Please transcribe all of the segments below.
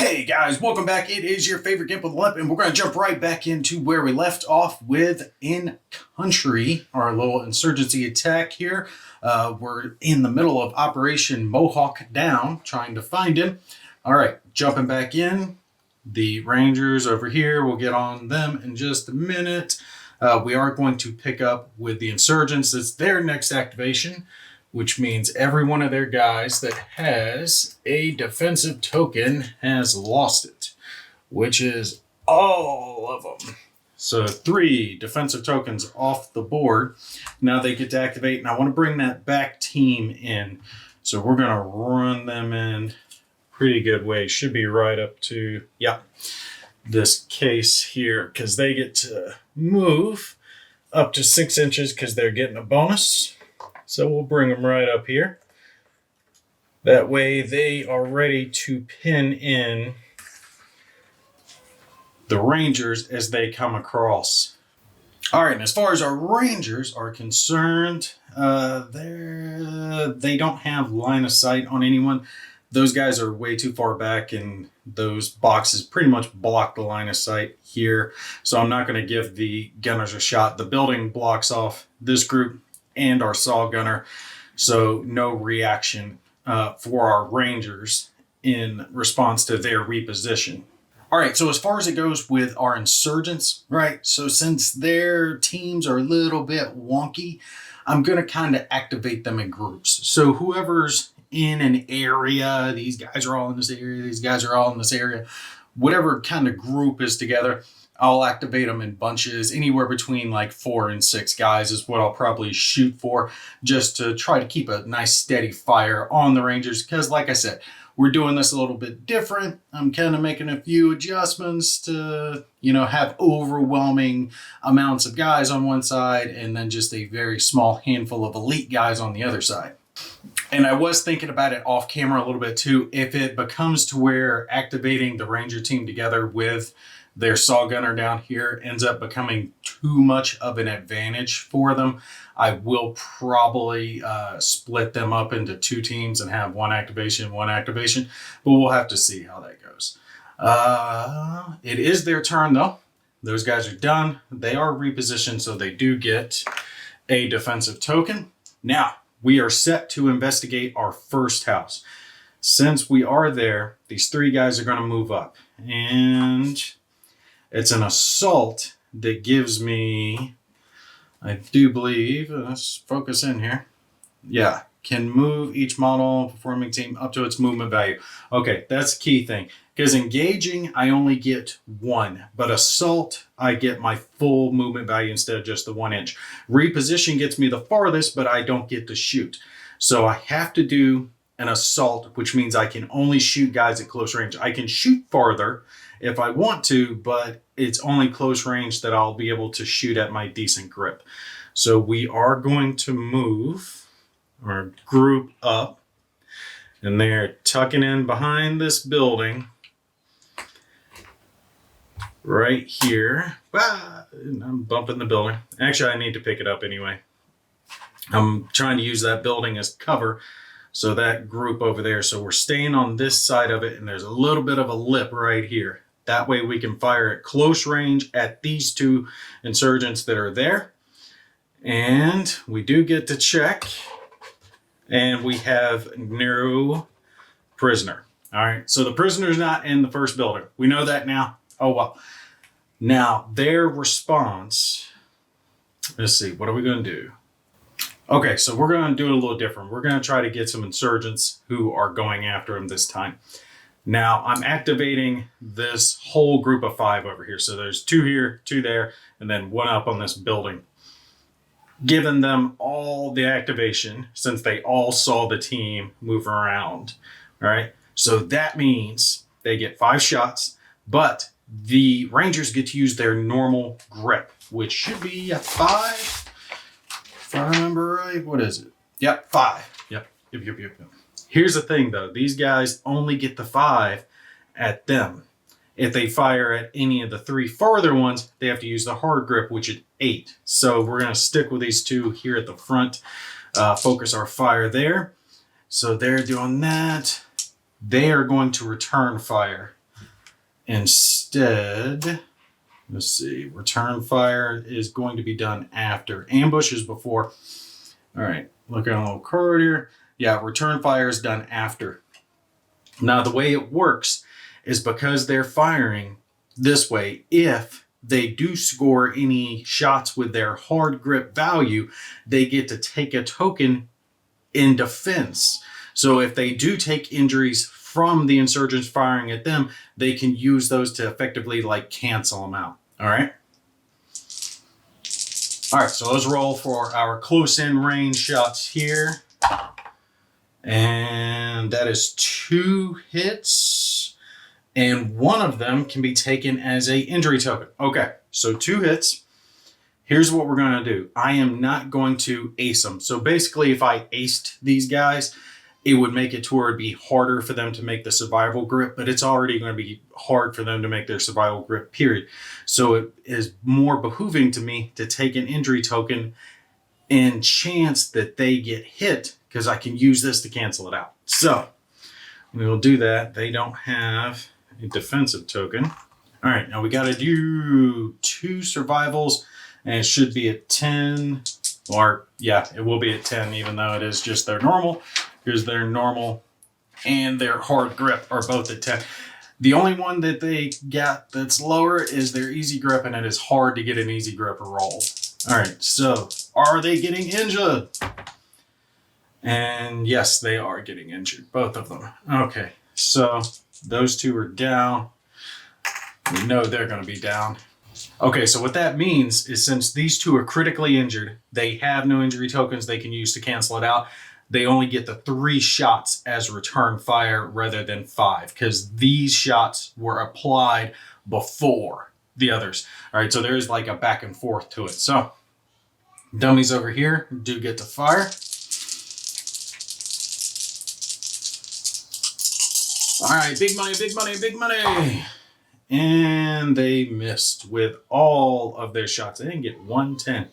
Hey guys, welcome back. It is your favorite Gimp with a Limp, and we're going to jump right back into where we left off with InCountry, our little insurgency attack here. We're in the middle of Operation Mohawk Down, trying to find him. All right, jumping back in. The Rangers over here, we'll get on them in just a minute. We are going to pick up with the Insurgents. It's their next activation, which means every one of their guys that has a defensive token has lost it, which is all of them. So 3 defensive tokens off the board. Now they get to activate, and I want to bring that back team in. So we're going to run them in pretty good way. Should be right up to, this case here, because they get to move up to 6 inches because they're getting a bonus. So we'll bring them right up here. That way they are ready to pin in the Rangers as they come across. All right, and as far as our Rangers are concerned, they don't have line of sight on anyone. Those guys are way too far back, and those boxes pretty much block the line of sight here. So I'm not going to give the gunners a shot. The building blocks off this group and our saw gunner, so no reaction for our Rangers in response to their reposition. All right, so as far as it goes with our Insurgents, right, so since their teams are a little bit wonky, I'm going to kind of activate them in groups. So whoever's in an area, these guys are all in this area, these guys are all in this area, whatever kind of group is together, I'll activate them in bunches. Anywhere between like 4 and 6 guys is what I'll probably shoot for, just to try to keep a nice steady fire on the Rangers. Because like I said, we're doing this a little bit different. I'm kind of making a few adjustments to, have overwhelming amounts of guys on one side and then just a very small handful of elite guys on the other side. And I was thinking about it off camera a little bit too. If it becomes to where activating the Ranger team together with their saw gunner down here ends up becoming too much of an advantage for them, I will probably split them up into 2 teams and have one activation, but we'll have to see how that goes. It is their turn though. Those guys are done. They are repositioned, so they do get a defensive token. Now, we are set to investigate our first house. Since we are there, these 3 guys are going to move up, and it's an assault that gives me, I do believe, let's focus in here. Yeah, can move each model performing team up to its movement value. Okay, that's the key thing. Because engaging, I only get 1, but assault, I get my full movement value instead of just the 1 inch. Reposition gets me the farthest, but I don't get to shoot. So I have to do an assault, which means I can only shoot guys at close range. I can shoot farther if I want to, but it's only close range that I'll be able to shoot at my decent grip. So we are going to move or group up, and they're tucking in behind this building right here. I'm bumping the building. Actually, I need to pick it up anyway. I'm trying to use that building as cover. So that group over there. So we're staying on this side of it, and there's a little bit of a lip right here. That way we can fire at close range at these 2 insurgents that are there. And we do get to check. And we have no prisoner. All right, so the prisoner's not in the first building. We know that now. Oh, well. Now, their response, let's see, what are we going to do? Okay, so we're going to do it a little different. We're going to try to get some insurgents who are going after him this time. Now, I'm activating this whole group of 5 over here. So there's 2 here, 2 there, and then 1 up on this building. Giving them all the activation since they all saw the team move around. All right, so that means they get 5 shots, but the Rangers get to use their normal grip, which should be a 5. If I remember right, what is it? Yep, 5. Yep. Here's the thing, though. These guys only get the 5 at them. If they fire at any of the 3 farther ones, they have to use the hard grip, which is 8. So we're going to stick with these 2 here at the front. Focus our fire there. So they're doing that. They are going to return fire. Instead, let's see, return fire is going to be done after. Ambush is before. All right, look at a little card here. Yeah, return fire is done after. Now, the way it works is because they're firing this way, if they do score any shots with their hard grip value, they get to take a token in defense. So if they do take injuries from the insurgents firing at them, they can use those to effectively like cancel them out. All right. All right, so let's roll for our close in range shots here. And that is 2 hits. And one of them can be taken as a injury token. Okay, so 2 hits. Here's what we're going to do. I am not going to ace them. So basically, if I aced these guys, it would make it to where it'd be harder for them to make the survival grip, but it's already going to be hard for them to make their survival grip, period. So it is more behooving to me to take an injury token and chance that they get hit, because I can use this to cancel it out. So we will do that. They don't have a defensive token. All right, now we got to do 2 survivals, and it should be at 10, or yeah, it will be at 10, even though it is just their normal. Here's their normal and their hard grip are both at 10. The only one that they got that's lower is their easy grip, and it is hard to get an easy grip roll. All right, so are they getting injured? And yes, they are getting injured, both of them. Okay, so those 2 are down. We know they're going to be down. Okay, so what that means is since these 2 are critically injured, they have no injury tokens they can use to cancel it out. They only get the 3 shots as return fire rather than 5, because these shots were applied before the others. All right, so there's like a back and forth to it. So dummies over here do get to fire. All right, big money, big money, big money. And they missed with all of their shots. They didn't get 110.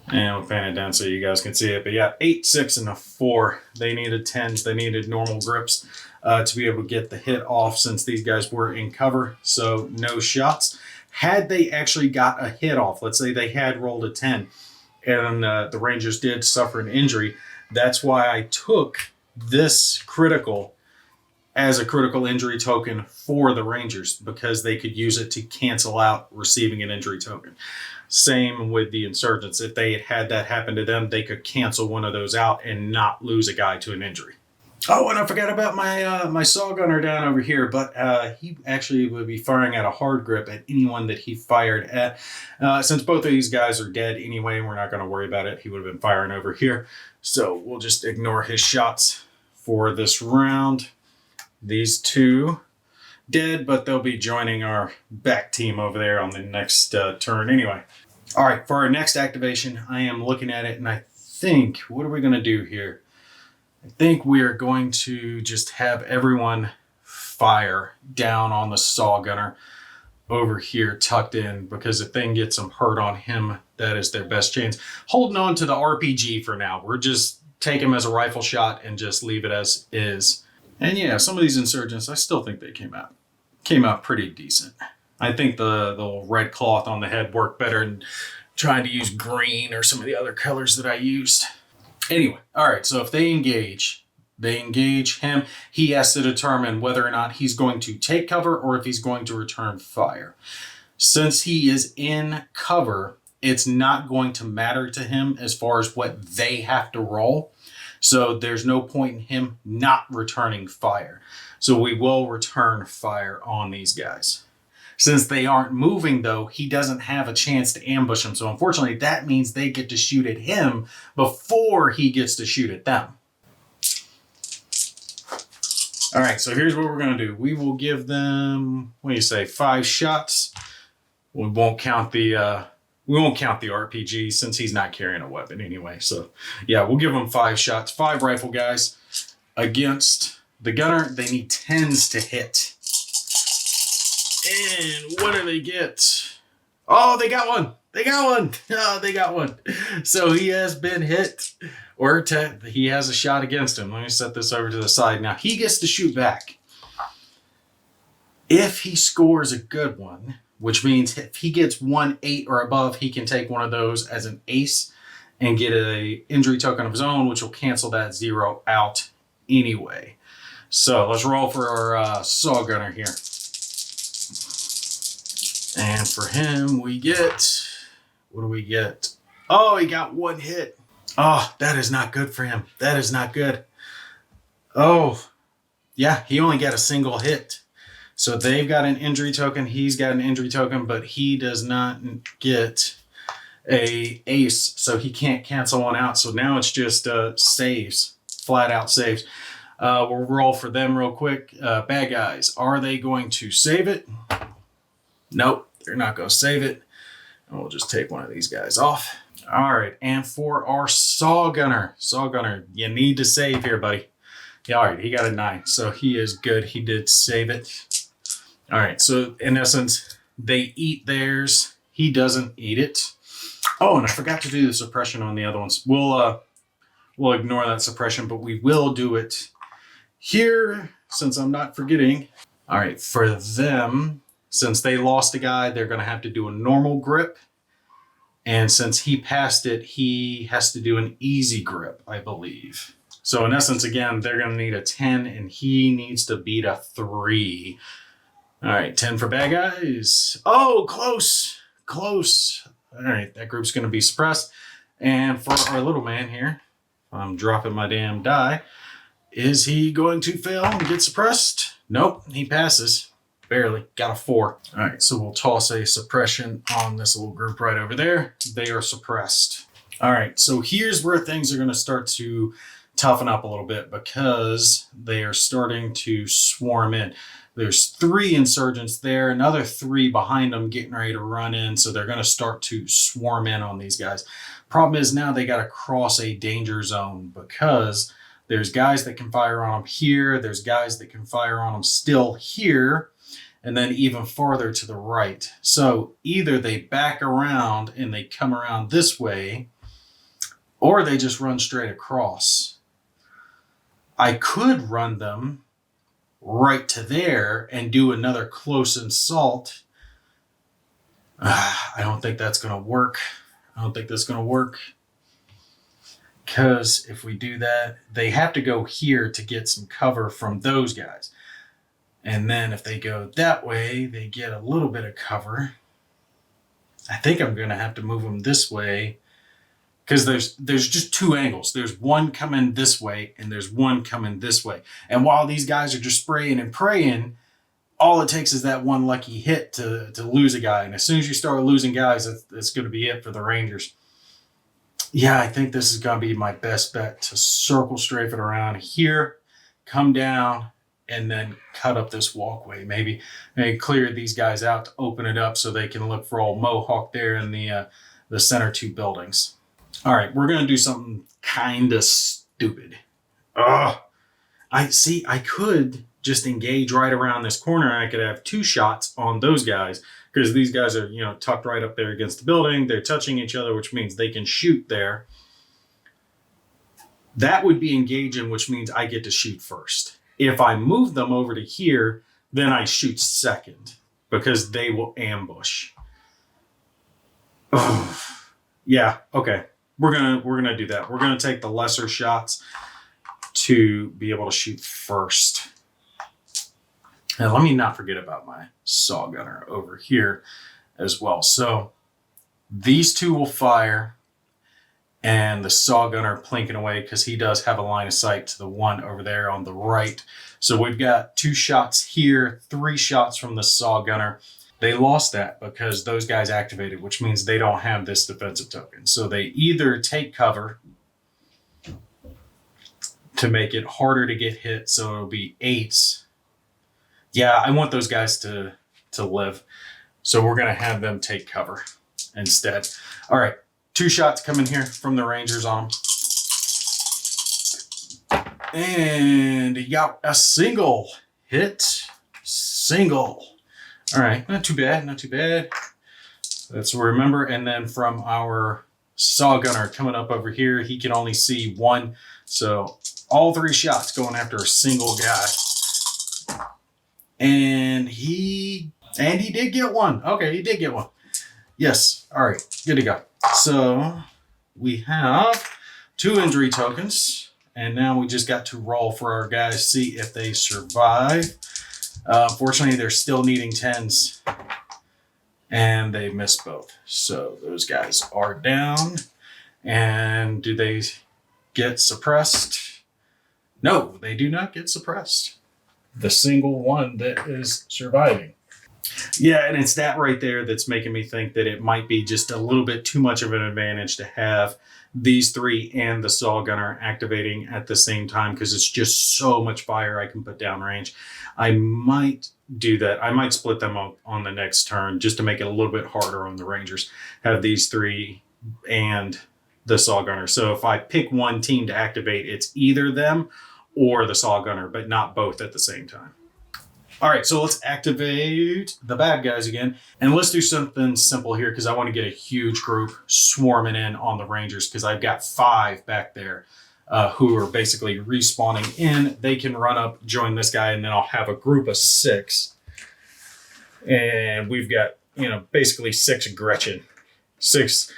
And we'll pan it down so you guys can see it. But yeah, 8, 6, and a 4. They needed 10s. They needed normal grips to be able to get the hit off, since these guys were in cover. So no shots. Had they actually got a hit off, let's say they had rolled a 10 and the Rangers did suffer an injury, that's why I took this critical as a critical injury token for the Rangers, because they could use it to cancel out receiving an injury token. Same with the Insurgents. If they had that happen to them, they could cancel one of those out and not lose a guy to an injury. Oh, and I forgot about my saw gunner down over here, but he actually would be firing at a hard grip at anyone that he fired at. Since both of these guys are dead anyway, we're not going to worry about it. He would have been firing over here. So we'll just ignore his shots for this round. These 2 dead, but they'll be joining our back team over there on the next turn anyway. All right, for our next activation, I am looking at it, and I think, what are we going to do here? I think we are going to just have everyone fire down on the saw gunner over here tucked in, because if they can get some hurt on him, that is their best chance. Holding on to the RPG for now. We're just take him as a rifle shot and just leave it as is. And yeah, some of these Insurgents, I still think they came out pretty decent. I think the little red cloth on the head worked better than trying to use green or some of the other colors that I used. Anyway, all right, so if they engage him. He has to determine whether or not he's going to take cover or if he's going to return fire. Since he is in cover, it's not going to matter to him as far as what they have to roll. So there's no point in him not returning fire. So we will return fire on these guys. Since they aren't moving, though, he doesn't have a chance to ambush them. So unfortunately, that means they get to shoot at him before he gets to shoot at them. All right, so here's what we're going to do. We will give them, what do you say, 5 shots. We won't count the RPG since he's not carrying a weapon anyway. So yeah, we'll give them 5 shots. 5 rifle guys against the gunner. They need 10s to hit. And what do they get? Oh, they got one. They got one. Oh, they got one. So he has been hit. Or he has a shot against him. Let me set this over to the side. Now he gets to shoot back. If he scores a good one, which means if he gets 1-8 or above, he can take one of those as an ace and get a injury token of his own, which will cancel that 0 out anyway. So let's roll for our Saw Gunner here. And for him, we get, what do we get? Oh, he got 1 hit. Oh, that is not good for him. That is not good. Oh, yeah, he only got a single hit. So they've got an injury token. He's got an injury token, but he does not get a ace, so he can't cancel one out. So now it's just saves, flat out saves. We'll roll for them real quick. Bad guys, are they going to save it? Nope, they're not going to save it. And we'll just take one of these guys off. All right, and for our Saw Gunner, you need to save here, buddy. Yeah, all right, he got a 9, so he is good. He did save it. All right, so in essence, they eat theirs. He doesn't eat it. Oh, and I forgot to do the suppression on the other ones. We'll ignore that suppression, but we will do it here since I'm not forgetting. All right, for them, since they lost a guy, they're going to have to do a normal grip. And since he passed it, he has to do an easy grip, I believe. So in essence, again, they're going to need a 10, and he needs to beat a 3. All right, 10 for bad guys. Oh, close. All right, that group's going to be suppressed. And for our little man here, I'm dropping my damn die. Is he going to fail and get suppressed? Nope, he passes. Barely. Got a 4. All right, so we'll toss a suppression on this little group right over there. They are suppressed. All right, so here's where things are going to start to toughen up a little bit because they are starting to swarm in. There's 3 insurgents there, another 3 behind them getting ready to run in, so they're going to start to swarm in on these guys. Problem is now they got to cross a danger zone because there's guys that can fire on them here, there's guys that can fire on them still here, and then even farther to the right. So either they back around and they come around this way, or they just run straight across. I could run them right to there and do another close assault. I don't think that's going to work. Because if we do that, they have to go here to get some cover from those guys. And then if they go that way, they get a little bit of cover. I think I'm going to have to move them this way because there's just 2 angles. There's one coming this way and there's one coming this way. And while these guys are just spraying and praying, all it takes is that one lucky hit to lose a guy. And as soon as you start losing guys, that's going to be it for the Rangers. Yeah, I think this is going to be my best bet to circle strafe it around here, come down, and then cut up this walkway. Maybe clear these guys out to open it up so they can look for old Mohawk there in the center 2 buildings. All right, we're going to do something kind of stupid. I could just engage right around this corner and I could have 2 shots on those guys because these guys are, tucked right up there against the building. They're touching each other, which means they can shoot there. That would be engaging, which means I get to shoot first. If I move them over to here, then I shoot second because they will ambush. Oh, yeah, okay. We're gonna do that. We're gonna take the lesser shots to be able to shoot first. And let me not forget about my Saw Gunner over here as well. So these 2 will fire, and the Saw Gunner plinking away because he does have a line of sight to the one over there on the right. So we've got 2 shots here, 3 shots from the Saw Gunner. They lost that because those guys activated, which means they don't have this defensive token. So they either take cover to make it harder to get hit, so it'll be 8s. Yeah, I want those guys to live. So we're going to have them take cover instead. All right, 2 shots coming here from the Rangers on them. And he got a single hit. All right, not too bad. That's what we remember. And then from our Saw Gunner coming up over here, he can only see 1. So all 3 shots going after a single guy. And he did get one. Okay, he did get one. Yes. All right. Good to go. So we have 2 injury tokens. And now we just got to roll for our guys, see if they survive. Fortunately, they're still needing 10s. And they missed both. So those guys are down. And do they get suppressed? No, they do not get suppressed. The single one that is surviving. Yeah, and it's that right there that's making me think that it might be just a little bit too much of an advantage to have these 3 and the saw gunner activating at the same time, because it's just so much fire I can put down range. I might do that. I might split them up on the next turn just to make it a little bit harder on the Rangers. Have these 3 and the saw gunner. So if I pick one team to activate, it's either them or the saw gunner, but not both at the same time. All right, so let's activate the bad guys again. And let's do something simple here, because I want to get a huge group swarming in on the Rangers, because I've got 5 back there who are basically respawning in. They can run up, join this guy, and then I'll have a group of 6. And we've got, basically 6 Gretchen. 6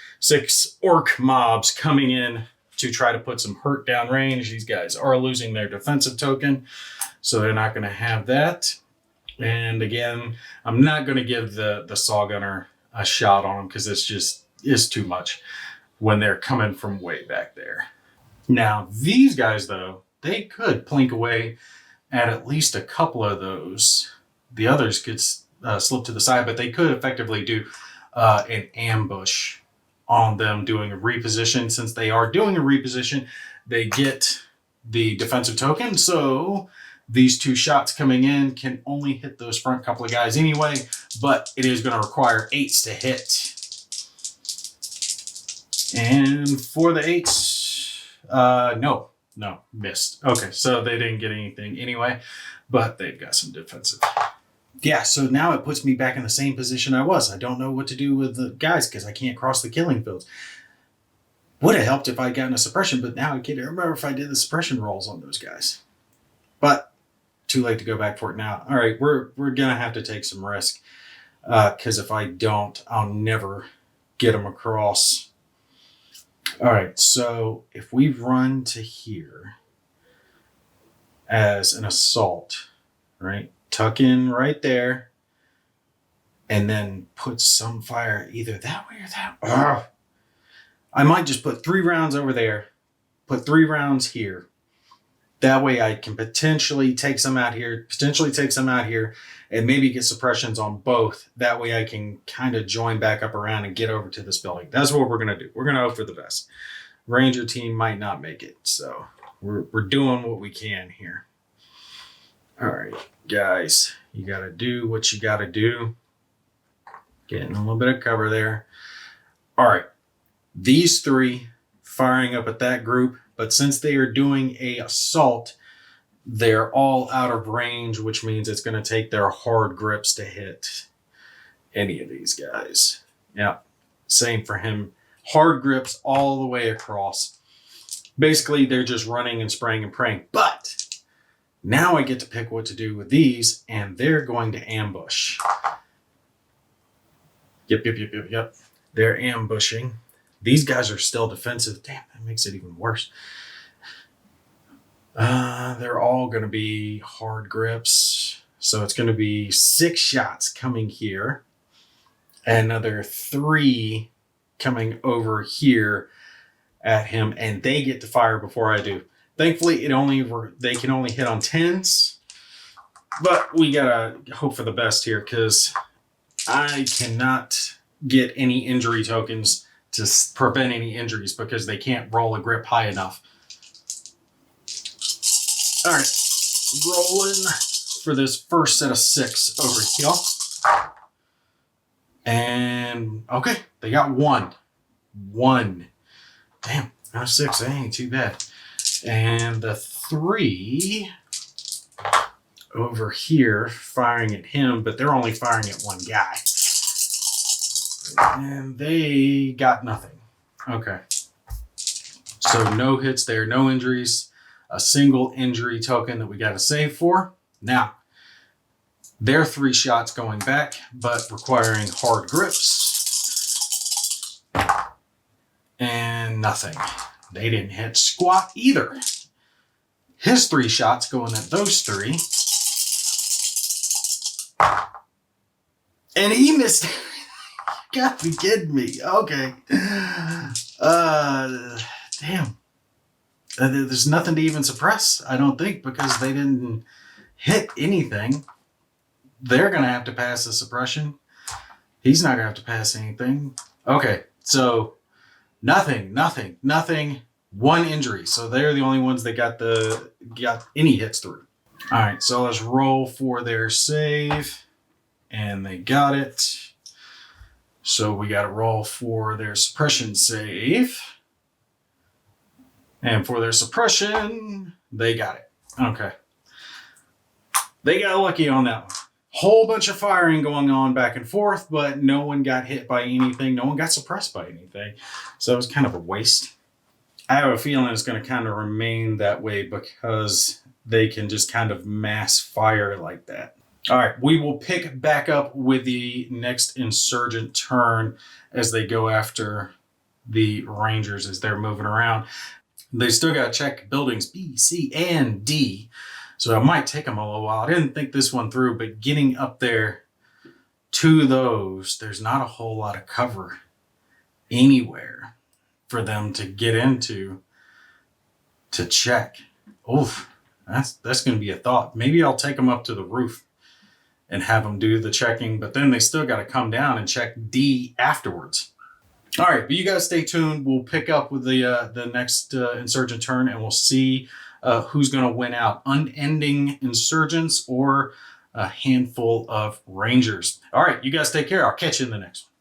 orc mobs coming in to try to put some hurt down range. These guys are losing their defensive token, so they're not going to have that. And again, I'm not going to give the saw gunner a shot on them, because it's just is too much when they're coming from way back there. Now, these guys, though, they could plink away at least a couple of those. The others could slip to the side, but they could effectively do an ambush on them doing a reposition. Since they are doing a reposition, they get the defensive token. So these 2 shots coming in can only hit those front couple of guys anyway, but it is going to require 8s to hit. And for the 8s, no, missed. Okay, so they didn't get anything anyway, but they've got some defensive. Yeah, so now it puts me back in the same position I was. I don't know what to do with the guys because I can't cross the killing fields. Would have helped if I'd gotten a suppression, but now I can't remember if I did the suppression rolls on those guys. But too late to go back for it now. All right, we're going to have to take some risk, because if I don't, I'll never get them across. All right, so if we run to here as an assault, right? Tuck in right there, and then put some fire either that way or that way. Ugh. I might just put 3 rounds over there, put 3 rounds here. That way I can potentially take some out here, and maybe get suppressions on both. That way I can kind of join back up around and get over to this building. That's what we're going to do. We're going to hope for the best. Ranger team might not make it, so we're doing what we can here. All right, guys, you got to do what you got to do. Getting a little bit of cover there. All right, these 3 firing up at that group, but since they are doing a assault, they're all out of range, which means it's going to take their hard grips to hit any of these guys. Yeah, same for him. Hard grips all the way across. Basically, they're just running and spraying and praying, but now I get to pick what to do with these, and they're going to ambush. Yep. They're ambushing. These guys are still defensive. Damn, that makes it even worse. They're all going to be hard grips. So it's going to be 6 shots coming here. Another 3 coming over here at him, and they get to fire before I do. Thankfully, they can only hit on 10s, but we gotta hope for the best here, because I cannot get any injury tokens to prevent any injuries because they can't roll a grip high enough. All right, rolling for this first set of 6 over here. And okay, they got 1. Damn, out of 6, that ain't too bad. And the 3 over here firing at him, but they're only firing at one guy. And they got nothing. Okay. So no hits there, no injuries. A single injury token that we got to save for. Now, Their 3 shots going back, but requiring hard grips. And nothing. They didn't hit squat either. His 3 shots going at those 3. And he missed. You gotta be kidding me. Okay. Damn. There's nothing to even suppress, I don't think, because they didn't hit anything. They're going to have to pass the suppression. He's not going to have to pass anything. Okay, so nothing. 1 injury. So they're the only ones that got any hits through. All right, so let's roll for their save. And they got it. So we got to roll for their suppression save. And for their suppression, they got it. Okay. They got lucky on that one. Whole bunch of firing going on back and forth, but no one got hit by anything. No one got suppressed by anything. So it was kind of a waste. I have a feeling it's going to kind of remain that way because they can just kind of mass fire like that. All right, we will pick back up with the next Insurgent turn as they go after the Rangers as they're moving around. They still got to check buildings B, C, and D, so it might take them a little while. I didn't think this one through, but getting up there to those, there's not a whole lot of cover anywhere for them to get into to check. Oof, that's going to be a thought. Maybe I'll take them up to the roof and have them do the checking, but then they still got to come down and check D afterwards. All right, but you guys stay tuned. We'll pick up with the next Insurgent turn, and we'll see who's going to win out, unending Insurgents or a handful of Rangers. All right, you guys take care. I'll catch you in the next one.